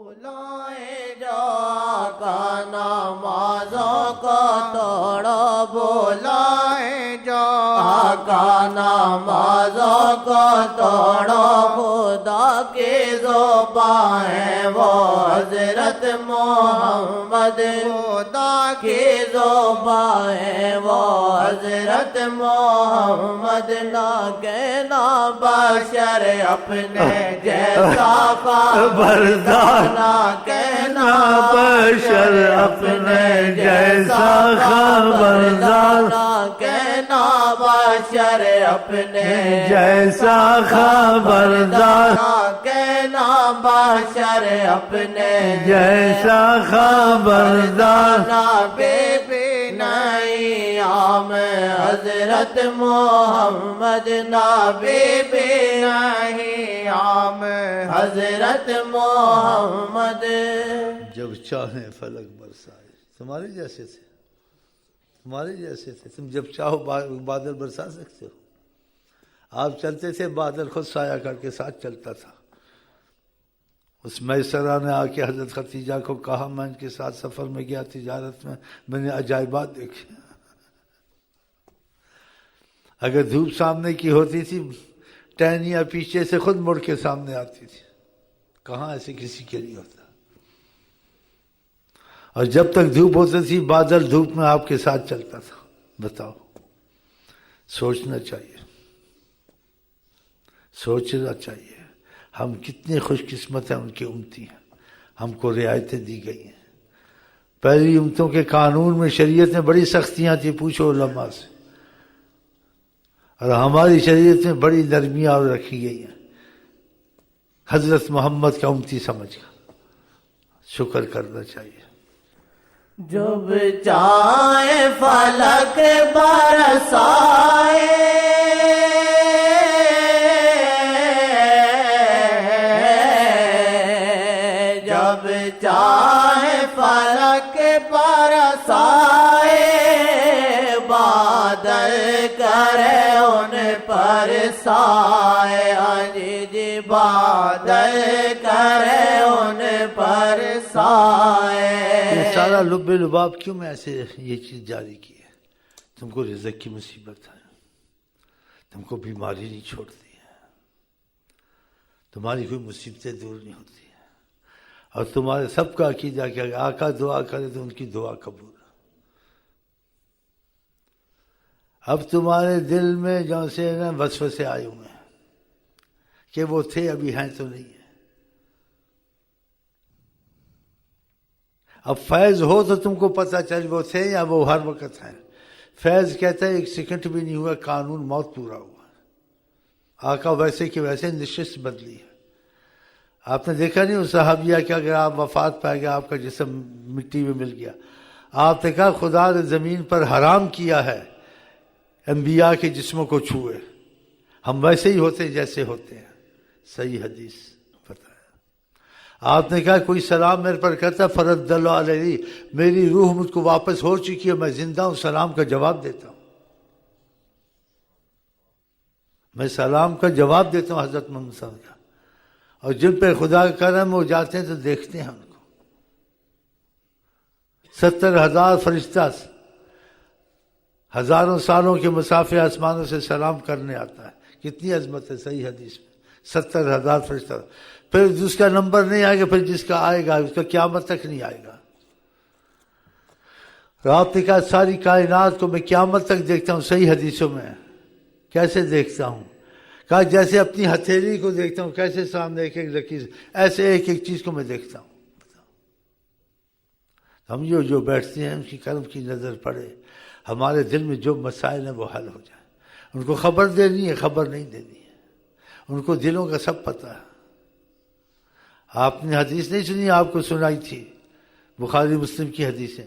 بلائے جا کا نمازوں کو توڑو، بلائے جا کا نمازوں کو توڑو، خدا کی زبان ہے وہ حضرت محمد، خدا کی زبان ہے وہ حضرت محمد، نہ کہنا بشر اپنے جیسا خبردار، نہ کہنا بشر اپنے جیسا خبردار، نہ کہنا بشر اپنے جیسا خبردار، نہ کہنا بشر اپنے جیسا خبردار، نہ بے بی نہیں عام حضرت محمد، نہ بے بی نہیں عام حضرت محمد۔ جب چاہیں فلک برسائے، تمہارے جیسے تھے، تمہارے جیسے تھے، تم جب چاہو بادل برسا سکتے ہو۔ آپ چلتے تھے، بادل خود سایہ کر کے ساتھ چلتا تھا۔ اس میسرہ نے آ کے حضرت خدیجہ کو کہا، میں ان کے ساتھ سفر میں گیا تجارت میں نے عجائبات دیکھی۔ اگر دھوپ سامنے کی ہوتی تھی، ٹہنیاں پیچھے سے خود مڑ کے سامنے آتی تھی، کہاں ایسے کسی کے لیے ہوتا۔ اور جب تک دھوپ ہوتی تھی، بادل دھوپ میں آپ کے ساتھ چلتا تھا۔ بتاؤ، سوچنا چاہیے، سوچنا چاہیے ہم کتنے خوش قسمت ہیں، ان کی امتی ہیں، ہم کو رعایتیں دی گئی ہیں۔ پہلی امتوں کے قانون میں، شریعت میں بڑی سختیاں تھیں، پوچھو علماء سے، اور ہماری شریعت میں بڑی نرمیاں اور رکھی گئی ہیں۔ حضرت محمد کا امتی سمجھ کر شکر کرنا چاہیے۔ جب چاہے فلک برسائے، جب چاہے فلک برسائے، بادل کرے ان پر سائے، جی بادل کرے ان پر سائے۔ یہ سارا لب لباب کیوں میں ایسے یہ چیز جاری کی ہے؟ تم کو رزق کی مصیبت ہے، تم کو بیماری نہیں چھوڑتی ہے، تمہاری کوئی مصیبتیں دور نہیں ہوتی ہیں، اور تمہارے سب کا عقیدہ کہ اگر آقا دعا کرے تو ان کی دعا قبول۔ اب تمہارے دل میں جو سے نا وسوسے آئے ہوئے ہیں کہ وہ تھے، ابھی ہیں تو نہیں ہے۔ اب فیض ہو تو تم کو پتہ چل وہ تھے یا وہ ہر وقت ہیں۔ فیض کہتا ہے ایک سیکنڈ بھی نہیں ہوا، قانون موت پورا ہوا۔ آقا ویسے کہ ویسے نشست بدلی ہے۔ آپ نے دیکھا نہیں اس صحابیہ کہ اگر آپ وفات پا گیا، آپ کا جسم مٹی میں مل گیا، آپ نے کہا خدا نے زمین پر حرام کیا ہے انبیاء کے جسموں کو چھوئے، ہم ویسے ہی ہوتے جیسے ہوتے ہیں۔ صحیح حدیث پتہ ہے۔ آپ نے کہا کوئی سلام میرے پر کرتا، فرد اللہ علیہ، میری روح مجھ کو واپس ہو چکی ہے، میں زندہ ہوں، سلام کا جواب دیتا ہوں، میں سلام کا جواب دیتا ہوں حضرت محمد صلی اللہ علیہ وسلم کا۔ اور جن پہ خدا کا کرم ہو جاتے ہیں تو دیکھتے ہیں ان کو۔ 70,000 فرشتہ ہزاروں سالوں کے مسافر آسمانوں سے سلام کرنے آتا ہے، کتنی عظمت ہے صحیح حدیث میں۔ 70,000 فرشتہ، پھر جس کا نمبر نہیں آئے گا، پھر جس کا آئے گا اس کا قیامت تک نہیں آئے گا۔ آپ نے کہا ساری کائنات کو میں قیامت تک دیکھتا ہوں، صحیح حدیثوں میں۔ کیسے دیکھتا ہوں؟ کہا جیسے اپنی ہتھیلی کو دیکھتا ہوں، کیسے سامنے ایک ایک لکیر، ایسے ایک ایک چیز کو میں دیکھتا ہوں۔ ہم جو بیٹھتے ہیں ان کی کرم کی نظر پڑے، ہمارے دل میں جو مسائل ہیں وہ حل ہو جائیں۔ ان کو خبر دینی ہے، خبر نہیں دینی ہے، ان کو دلوں کا سب پتہ ہے۔ آپ نے حدیث نہیں سنی، آپ کو سنائی تھی، بخاری مسلم کی حدیث ہے۔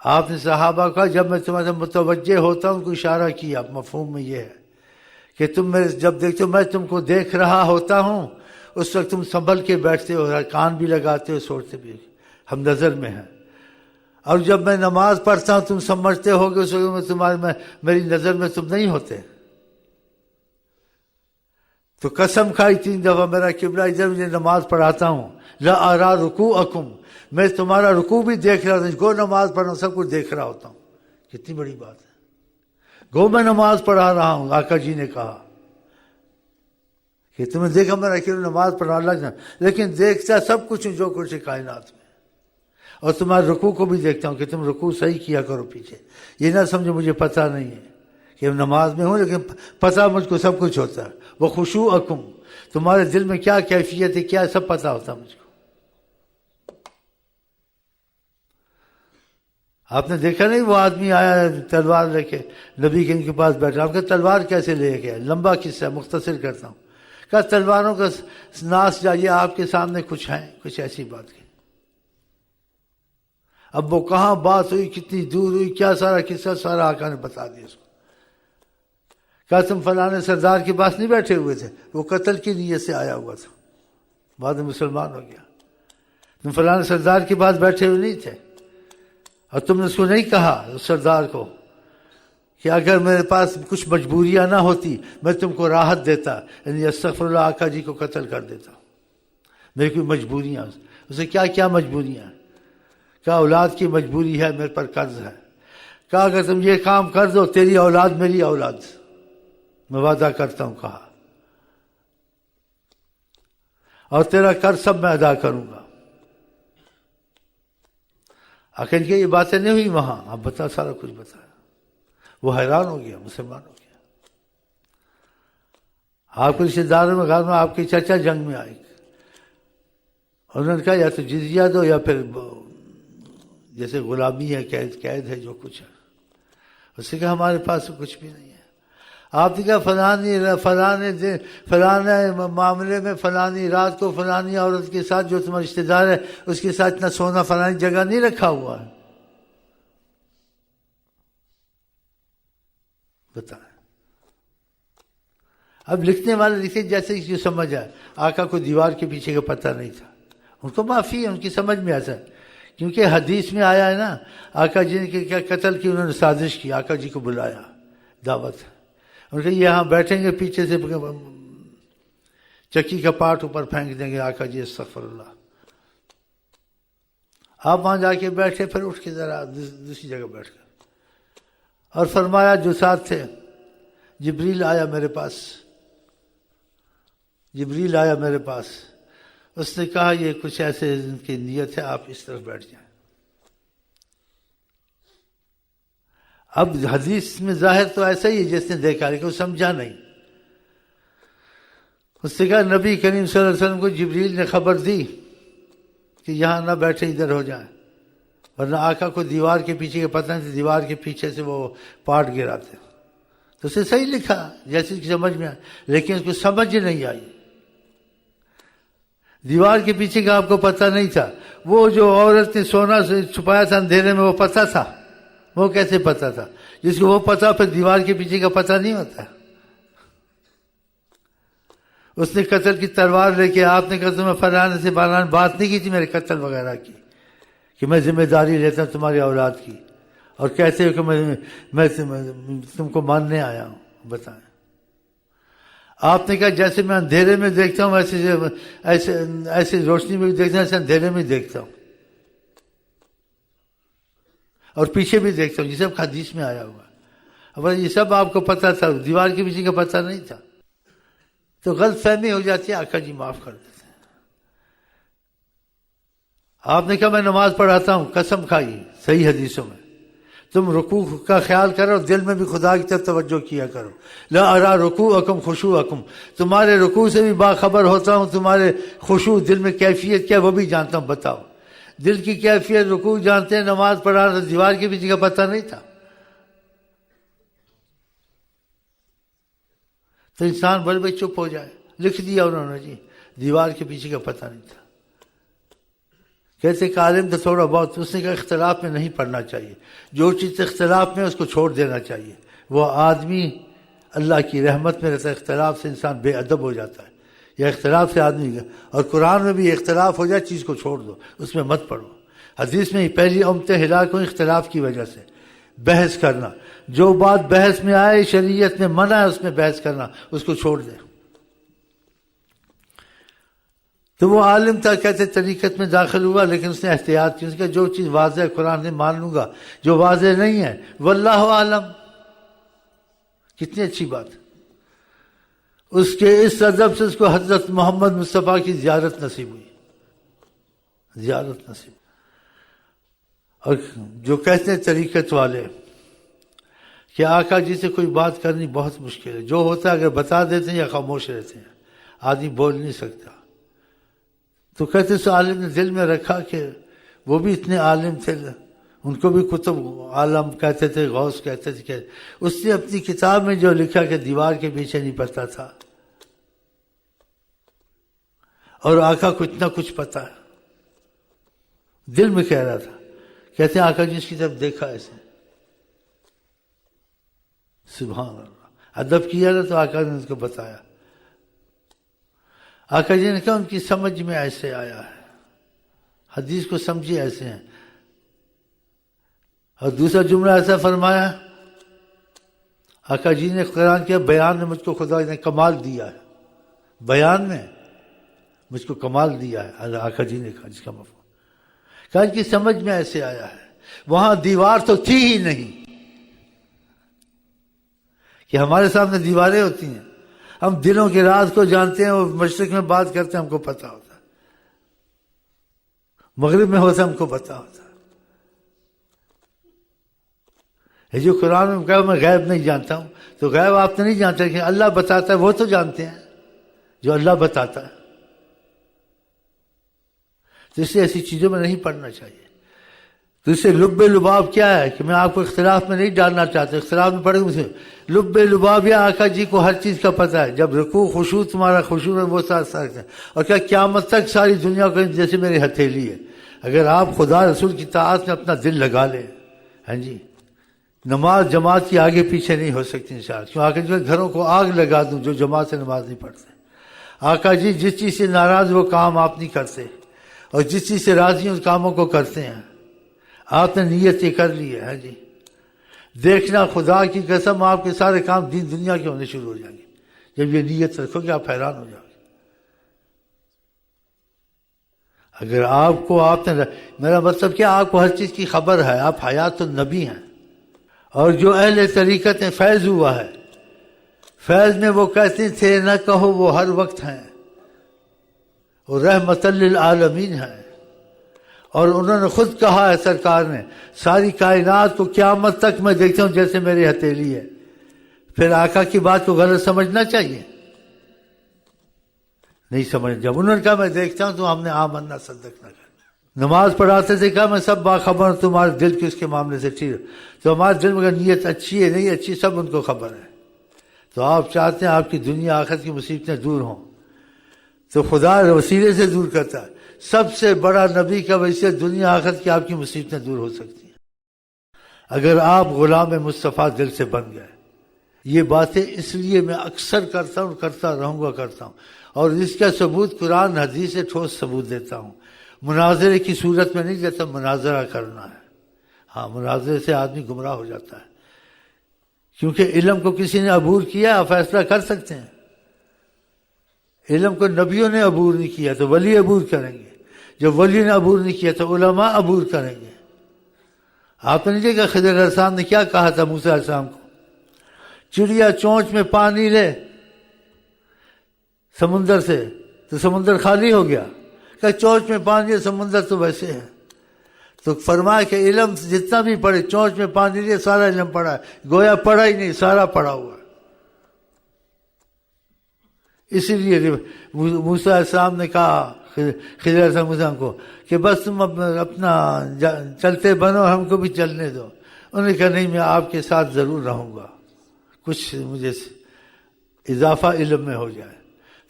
آپ نے صحابہ کا جب میں تمہارے متوجہ ہوتا ہوں، ان کو اشارہ کیا، مفہوم میں یہ ہے کہ تم میرے جب دیکھتے ہو میں تم کو دیکھ رہا ہوتا ہوں، اس وقت تم سنبھل کے بیٹھتے ہو، کان بھی لگاتے ہو، سوچتے بھی، ہم نظر میں ہیں۔ اور جب میں نماز پڑھتا ہوں تم سمجھتے ہو کہ اس وقت میں میری نظر میں تم نہیں ہوتے۔ تو قسم کھائی 3 دفعہ میرا قبلہ ادھر مجھے نماز پڑھاتا ہوں، لا ارا رکوعکم، میں تمہارا رکوع بھی دیکھ رہا ہوں، گو نماز پڑھنا سب کچھ دیکھ رہا ہوتا ہوں۔ کتنی بڑی بات ہے، گو میں نماز پڑھا رہا ہوں۔ آقا جی نے کہا کہ تمہیں دیکھا میرا کہ نماز پڑھا اللہ جان، لیکن دیکھتا سب کچھ ہوں جو کچھ ہے کائنات میں، اور تمہارے رکوع کو بھی دیکھتا ہوں کہ تم رکوع صحیح کیا کرو پیچھے۔ یہ نہ سمجھو مجھے پتہ نہیں ہے کہ نماز میں ہوں، لیکن پتہ مجھ کو سب کچھ ہوتا ہے۔ وہ خشوعکم، تمہارے دل میں کیا کیفیت ہے کیا سب پتہ ہوتا مجھ کو۔ آپ نے دیکھا نہیں وہ آدمی آیا تلوار لے کے نبی کے پاس بیٹھا، آپ کہ تلوار کیسے لے گیا؟ لمبا قصہ ہے، مختصر کرتا ہوں۔ کہا تلواروں کا ناس جائیے، آپ کے سامنے کچھ ہیں، کچھ ایسی بات کی۔ اب وہ کہاں بات ہوئی، کتنی دور ہوئی، کیا سارا قصہ سارا آقا نے بتا دیا اس کو۔ کہا تم فلاں سردار کے پاس نہیں بیٹھے ہوئے تھے، وہ قتل کی نیت سے آیا ہوا تھا، بعد میں مسلمان ہو گیا۔ تم فلاں سردار کے پاس بیٹھے ہوئے نہیں تھے، اور تم نے اس کو نہیں کہا اس سردار کو کہ اگر میرے پاس کچھ مجبوریاں نہ ہوتی میں تم کو راحت دیتا، یعنی استغفر اللہ، آقا جی کو قتل کر دیتا، میری کوئی مجبوریاں۔ اسے کیا کیا مجبوریاں؟ کہا اولاد کی مجبوری ہے، میرے پر قرض ہے۔ کہا اگر تم یہ کام کر دو تیری اولاد میری اولاد، میں وعدہ کرتا ہوں، کہا، اور تیرا قرض سب میں ادا کروں گا۔ آخر کہ یہ باتیں نہیں ہوئی وہاں، اب بتا، سارا کچھ بتایا۔ وہ حیران ہو گیا، مسلمان ہو گیا۔ آپ کے رشتے داروں میں گھر میں آپ کے چچا جنگ میں آئے، انہوں نے کہا یا تو جزیہ دو یا پھر جیسے غلامی ہے، قید ہے، جو کچھ ہے۔ اس نے کہا ہمارے پاس کچھ بھی نہیں ہے۔ آپ نے کہا فلانے معاملے میں فلانی رات کو فلانی عورت کے ساتھ جو تمہارا رشتے دار ہے اس کے ساتھ اتنا سونا فلانی جگہ نہیں رکھا ہوا ہے، بتائیں۔ اب لکھنے والے لکھے جیسے کہ سمجھ آئے، آقا کو دیوار کے پیچھے کا پتہ نہیں تھا، ان کو معافی ہے، ان کی سمجھ میں آتا ہے، کیونکہ حدیث میں آیا ہے نا، آقا جی نے کیا قتل کی، انہوں نے سازش کی، آقا جی کو بلایا، دعوت ہے، ان کے یہاں بیٹھیں گے، پیچھے سے چکی کا پارٹ اوپر پھینک دیں گے، آقا جی استغفر اللہ۔ آپ وہاں جا کے بیٹھے، پھر اٹھ کے ذرا دوسری جگہ بیٹھ کر، اور فرمایا جو ساتھ تھے، جبریل آیا میرے پاس، جبریل آیا میرے پاس، اس نے کہا یہ کچھ ایسے ان کی نیت ہے، آپ اس طرف بیٹھ جائیں۔ اب حدیث میں ظاہر تو ایسا ہی ہے جس نے دیکھا، لیکن وہ سمجھا نہیں۔ اس نے کہا نبی کریم صلی اللہ علیہ وسلم کو جبریل نے خبر دی کہ یہاں نہ بیٹھے، ادھر ہو جائیں، ورنہ آقا کو دیوار کے پیچھے کا پتہ نہیں، دیوار کے پیچھے سے وہ پارٹ گراتے۔ تو اسے صحیح لکھا جیسے کہ سمجھ میں آیا، لیکن اس کو سمجھ نہیں آئی۔ دیوار کے پیچھے کا آپ کو پتہ نہیں تھا، وہ جو عورت نے سونا سے چھپایا تھا اندھیرے میں، وہ پتہ تھا؟ وہ کیسے پتہ تھا؟ جس کو وہ پتہ پھر دیوار کے پیچھے کا پتہ نہیں ہوتا۔ اس نے قتل کی تلوار لے کے، آپ نے کہا تمہیں فلانے سے فلانے بات نہیں کی تھی میرے قتل وغیرہ کی، کہ میں ذمہ داری لیتا ہوں تمہاری اولاد کی، اور کہتے ہو کہ میں تم کو ماننے آیا ہوں، بتائیں۔ آپ نے کہا جیسے میں اندھیرے میں دیکھتا ہوں ایسے روشنی میں بھی دیکھتا ہوں، ایسے اندھیرے میں دیکھتا ہوں، اور پیچھے بھی دیکھتا ہوں، یہ سب حدیث میں آیا ہوا۔ اب یہ سب آپ کو پتہ تھا، دیوار کے پیچھے کا پتہ نہیں تھا، تو غلط فہمی ہو جاتی ہے، آقا جی معاف کر دیتے ہیں۔ آپ نے کہا میں نماز پڑھاتا ہوں، قسم کھائی صحیح حدیثوں میں، تم رکوع کا خیال کرو، دل میں بھی خدا کی طرف توجہ کیا کرو، لا ارا رکوعکم خشوعکم، تمہارے رکوع سے بھی باخبر ہوتا ہوں، تمہارے خشوع دل میں کیفیت کیا وہ بھی جانتا ہوں، بتاؤ دل کی کیفیت، رکوع جانتے ہیں، نماز پڑھا رہا، دیوار کے پیچھے کا پتہ نہیں تھا۔ تو انسان بڑے بڑے چپ ہو جائے، لکھ دیا انہوں نے جی دیوار کے پیچھے کا پتہ نہیں تھا۔ کہتے کہ عالم تو تھوڑا بہت، اس نے کہا اختلاف میں نہیں پڑھنا چاہیے، جو چیز اختلاف میں اس کو چھوڑ دینا چاہیے۔ وہ آدمی اللہ کی رحمت میں رہتا ہے، اختلاف سے انسان بے ادب ہو جاتا ہے، یا اختلاف سے آدمی، اور قرآن میں بھی اختلاف ہو جائے چیز کو چھوڑ دو، اس میں مت پڑھو۔ حدیث میں پہلی امت ہلاک ہوئی اختلاف کی وجہ سے، بحث کرنا، جو بات بحث میں آئے شریعت میں منع ہے اس میں بحث کرنا، اس کو چھوڑ دیں۔ تو وہ عالم تھا، کہتے طریقت میں داخل ہوا، لیکن اس نے احتیاط کی، اس کا جو چیز واضح ہے قرآن سے مان لوں گا، جو واضح نہیں ہے واللہ عالم. کتنی اچھی بات. اس کے اس ادب سے اس کو حضرت محمد مصطفیٰ کی زیارت نصیب ہوئی، زیارت نصیب. اور جو کہتے ہیں طریقت والے کہ آقا جی سے کوئی بات کرنی بہت مشکل ہے، جو ہوتا ہے اگر بتا دیتے ہیں یا خاموش رہتے ہیں، آدمی بول نہیں سکتا. تو کہتے اس عالم نے دل میں رکھا کہ وہ بھی اتنے عالم تھے، ان کو بھی کتب عالم کہتے تھے، غوث کہتے تھے. کہ اس نے اپنی کتاب میں جو لکھا کہ دیوار کے پیچھے نہیں پتا تھا، اور آقا کو اتنا کچھ پتا ہے. دل میں کہہ رہا تھا، کہتے ہیں آقا جی اس کی طرف دیکھا ایسے، سبحان اللہ، ادب کیا تھا تو آقا نے ان کو بتایا. آقا جی نے کہا ان کی سمجھ میں ایسے آیا ہے، حدیث کو سمجھے ایسے ہیں. اور دوسرا جملہ ایسا فرمایا، آقا جی نے قرآن کیا بیان میں مجھ کو خدا نے کمال دیا ہے، بیان میں مجھ کو کمال دیا ہے. آقا جی نے کہا جس کا مفہوم کہا ان کی سمجھ میں ایسے آیا ہے. وہاں دیوار تو تھی ہی نہیں کہ ہمارے سامنے دیواریں ہوتی ہیں، ہم دلوں کے راز کو جانتے ہیں، اور مشرق میں بات کرتے ہیں ہم کو پتا ہوتا ہے، مغرب میں ہوتا ہے ہم کو پتا ہوتا ہے. یہ جو قرآن میں کہا میں غیب نہیں جانتا ہوں، تو غیب آپ نے نہیں جانتے، لیکن اللہ بتاتا ہے وہ تو جانتے ہیں جو اللہ بتاتا ہے. تو اس سے ایسی چیزوں میں نہیں پڑھنا چاہیے. تو اس سے لب لباب کیا ہے کہ میں آپ کو اختلاف میں نہیں ڈالنا چاہتا، اختلاف میں پڑھے مجھے لب لباب. یا آقا جی کو ہر چیز کا پتہ ہے، جب رکوع خشوع تمہارا خشوع ہے وہ ساتھ ساتھ ہے. اور کیا قیامت تک ساری دنیا کو جیسے میری ہتھیلی ہے. اگر آپ خدا رسول کی طاعت میں اپنا دل لگا لیں، ہاں جی، نماز جماعت کی آگے پیچھے نہیں ہو سکتی انشاءاللہ. کیوں آقا جی گھروں کو آگ لگا دوں جو جماعت سے نماز نہیں پڑھتے. آقا جی جس چیز سے ناراض وہ کام آپ نہیں کرتے، اور جس چیز سے راضی اس کاموں کو کرتے ہیں. آپ نے نیت یہ کر لی ہے، ہاں جی. دیکھنا خدا کی قسم آپ کے سارے کام دین دنیا کے ہونے شروع ہو جائیں گے جب یہ نیت رکھو گے، آپ حیران ہو جاؤ گے. اگر آپ نے میرا مطلب کیا، آپ کو ہر چیز کی خبر ہے، آپ حیات النبی ہیں. اور جو اہل طریقت میں فیض ہوا ہے، فیض میں وہ کہتے تھے نہ کہو وہ ہر وقت ہیں، اور رحمت للعالمین ہیں. اور انہوں نے خود کہا ہے سرکار نے، ساری کائنات کو قیامت تک میں دیکھتا ہوں جیسے میری ہتھیلی ہے. پھر آقا کی بات کو غلط سمجھنا چاہیے؟ نہیں سمجھ. جب انہوں نے کہا میں دیکھتا ہوں تو ہم نے آمنا صدقنا کر. نماز پڑھاتے تھے کہا میں سب باخبر ہوں، تمہارے دل کس کے معاملے سے ٹھیک ہے. تو ہمارے دل میں اگر نیت اچھی ہے نہیں اچھی سب ان کو خبر ہے. تو آپ چاہتے ہیں آپ کی دنیا آخرت کی مصیبتیں دور ہوں، تو خدا وسیلے سے دور کرتا ہے. سب سے بڑا نبی کا وسیلہ دنیا آخرت کی آپ کی مصیبتیں دور ہو سکتی ہیں اگر آپ غلام مصطفیٰ دل سے بن گئے. یہ باتیں اس لیے میں اکثر کرتا ہوں، کرتا رہوں گا کرتا ہوں، اور اس کا ثبوت قرآن حدیث سے ٹھوس ثبوت دیتا ہوں. مناظرے کی صورت میں نہیں دیتا، مناظرہ کرنا ہے. ہاں مناظرے سے آدمی گمراہ ہو جاتا ہے، کیونکہ علم کو کسی نے عبور کیا، آپ فیصلہ کر سکتے ہیں. علم کو نبیوں نے عبور نہیں کیا تو ولی عبور کریں گے، جب ولی نے عبور نہیں کیا تو علماء عبور کریں گے. آپ نے نہیں دیکھا خضر علیہ السلام نے کیا کہا تھا موسیٰ علیہ السلام کو؟ چڑیا چونچ میں پانی لے سمندر سے تو سمندر خالی ہو گیا. کہ چونچ میں پانی ہے سمندر تو ویسے ہے. تو فرمایا کہ علم جتنا بھی پڑھے، چونچ میں پانی لے سارا علم پڑھا ہے، گویا پڑھا ہی نہیں، سارا پڑھا ہوا ہے. اسی لیے موسیٰ علیہ السلام نے کہا خضر علیہ السلام کو کہ بس تم اپنا چلتے بنو، ہم کو بھی چلنے دو. انہوں نے کہا نہیں میں آپ کے ساتھ ضرور رہوں گا، کچھ مجھے اضافہ علم میں ہو جائے.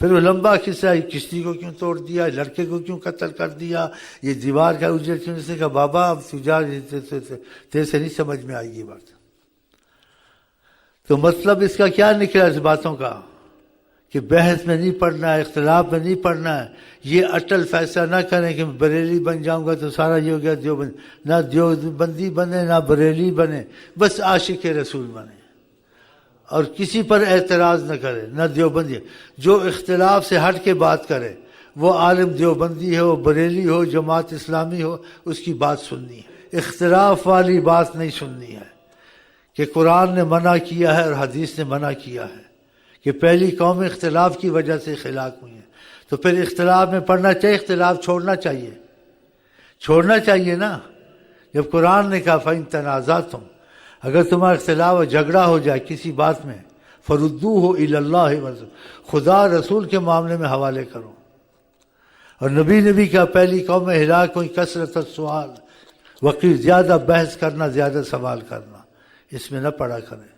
پھر وہ لمبا قصہ، کشتی کو کیوں توڑ دیا، لڑکے کو کیوں قتل کر دیا، یہ دیوار کا اجڑ کیوں. اس نے کہا بابا اب تیرے سے نہیں سمجھ میں آئی یہ بات. تو مطلب اس کا کیا نکلا اس باتوں کا کہ بحث میں نہیں پڑھنا ہے، اختلاف میں نہیں پڑھنا ہے. یہ اٹل فیصلہ نہ کریں کہ بریلی بن جاؤں گا تو سارا یہ ہو گیا دیوبند. نہ دیوبندی بنے نہ بریلی بنے، بس عاشق رسول بنے اور کسی پر اعتراض نہ کرے. نہ دیوبندی جو اختلاف سے ہٹ کے بات کرے وہ عالم دیوبندی ہو، بریلی ہو، جماعت اسلامی ہو، اس کی بات سننی ہے، اختلاف والی بات نہیں سننی ہے کہ قرآن نے منع کیا ہے اور حدیث نے منع کیا ہے کہ پہلی قوم اختلاف کی وجہ سے ہلاک ہوئی ہیں، تو پھر اختلاف میں پڑھنا چاہیے، اختلاف چھوڑنا چاہیے، چھوڑنا چاہیے نا۔ جب قرآن نے کہا فَإِن تَنَازَعْتُمْ، اگر تمہارا اختلاف اور جھگڑا ہو جائے کسی بات میں، فَرُدُّوهُ إِلَى اللَّهِ وَالرَّسُولِ، خدا رسول کے معاملے میں حوالے کرو۔ اور نبی نے بھی کہا پہلی قوم میں ہلاک ہوئی کثرت السؤال، وقیر زیادہ بحث کرنا، زیادہ سوال کرنا، اس میں نہ پڑا کریں۔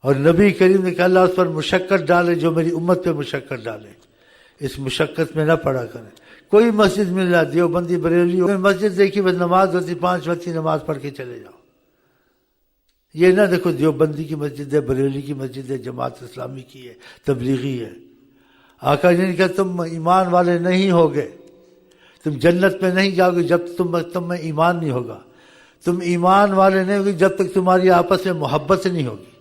اور نبی کریم نے کہا اللہ اس پر مشقت ڈالے جو میری امت پہ مشقت ڈالے، اس مشقت میں نہ پڑا کریں۔ کوئی مسجد مل رہا دیوبندی بریلی ہو، مسجد دیکھی بس نماز ہوتی 5 وقت کی نماز پڑھ کے چلے جاؤ، یہ نہ دیکھو دیوبندی کی مسجد ہے، بریلی کی مسجد ہے، جماعت اسلامی کی ہے، تبلیغی ہے۔ آقا جی نے کہا تم ایمان والے نہیں ہوگے، تم جنت میں نہیں جاؤ گے جب تم میں ایمان نہیں ہوگا، تم ایمان والے نہیں ہوگے جب تک تمہاری آپس میں محبت نہیں ہوگی۔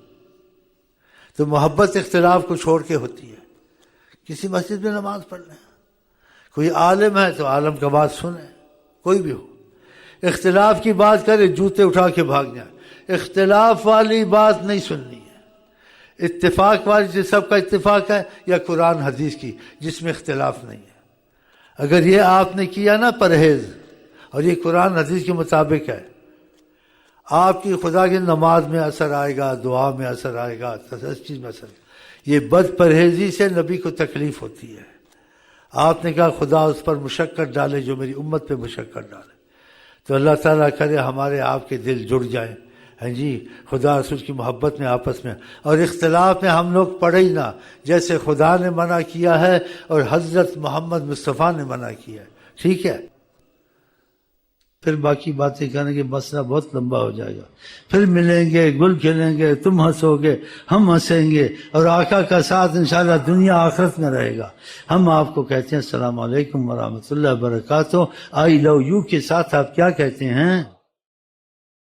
تو محبت اختلاف کو چھوڑ کے ہوتی ہے۔ کسی مسجد میں نماز پڑھ لیں، کوئی عالم ہے تو عالم کا بات سنیں، کوئی بھی ہو، اختلاف کی بات کرے جوتے اٹھا کے بھاگ جائیں، اختلاف والی بات نہیں سننی ہے۔ اتفاق والی جو سب کا اتفاق ہے، یا قرآن حدیث کی جس میں اختلاف نہیں ہے، اگر یہ آپ نے کیا نا پرہیز، اور یہ قرآن حدیث کے مطابق ہے، آپ کی خدا کی نماز میں اثر آئے گا، دعا میں اثر آئے گا، ہر چیز میں اثر۔ یہ بد پرہیزی سے نبی کو تکلیف ہوتی ہے۔ آپ نے کہا خدا اس پر مشقت ڈالے جو میری امت پہ مشقت ڈالے۔ تو اللہ تعالیٰ کرے ہمارے آپ کے دل جڑ جائیں، ہاں جی، خدا رسول کی محبت میں آپس میں، اور اختلاف میں ہم لوگ پڑھے ہی نہ، جیسے خدا نے منع کیا ہے اور حضرت محمد مصطفیٰ نے منع کیا ہے، ٹھیک ہے؟ پھر باقی باتیں کرنے کے مسئلہ بہت لمبا ہو جائے گا۔ پھر ملیں گے، گل کھلیں گے، تم ہنسو گے، ہم ہنسیں گے، اور آقا کا ساتھ انشاءاللہ دنیا آخرت میں رہے گا۔ ہم آپ کو کہتے ہیں السلام علیکم ورحمۃ اللہ وبرکاتہ۔ آئی لو یو کے ساتھ آپ کیا کہتے ہیں؟